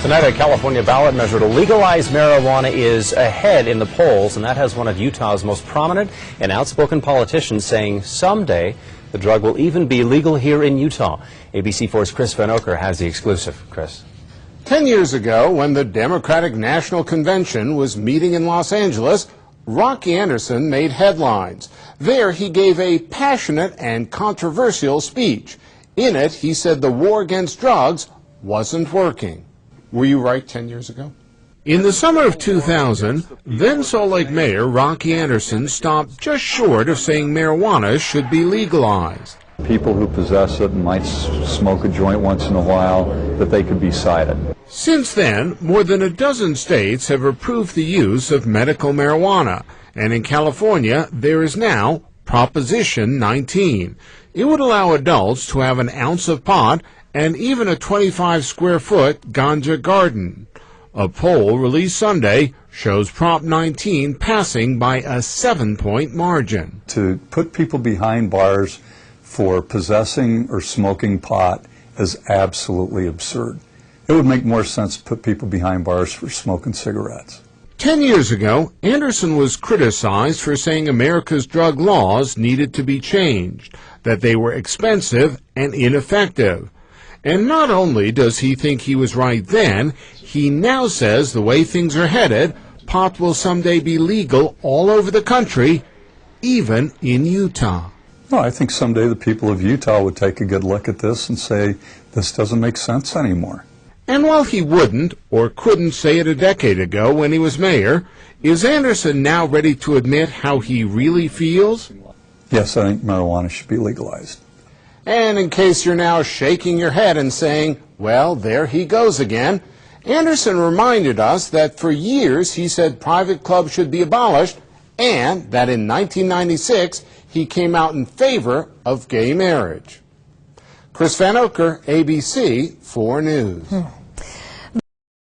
Tonight, a California ballot measure to legalize marijuana is ahead in the polls, and that has one of Utah's most prominent and outspoken politicians saying someday the drug will even be legal here in Utah. ABC4's Chris Van Oker has the exclusive. Chris. 10 years ago, when the Democratic National Convention was meeting in Los Angeles, Rocky Anderson made headlines. There, he gave a passionate and controversial speech. In it, he said the war against drugs wasn't working. Were you right 10 years ago? In the summer of 2000, then Salt Lake Mayor Rocky Anderson stopped just short of saying marijuana should be legalized. People who possess it and might smoke a joint once in a while, that they could be cited. Since then, more than a dozen states have approved the use of medical marijuana, and in California, there is now Prohibition 19. It would allow adults to have an ounce of pot and even a 25-square-foot ganja garden. A poll released Sunday shows Prop 19 passing by a 7-point margin. To put people behind bars for possessing or smoking pot is absolutely absurd. It would make more sense to put people behind bars for smoking cigarettes. 10 years ago, Anderson was criticized for saying America's drug laws needed to be changed, that they were expensive and ineffective. And not only does he think he was right then, he now says the way things are headed, pot will someday be legal all over the country, even in Utah. No, I think someday the people of Utah would take a good look at this and say, this doesn't make sense anymore. And while he wouldn't or couldn't say it a decade ago when he was mayor, is Anderson now ready to admit how he really feels? Yes, I think marijuana should be legalized. And in case you're now shaking your head and saying, well, there he goes again, Anderson reminded us that for years he said private clubs should be abolished and that in 1996 he came out in favor of gay marriage. Chris Van Oker, ABC 4 News.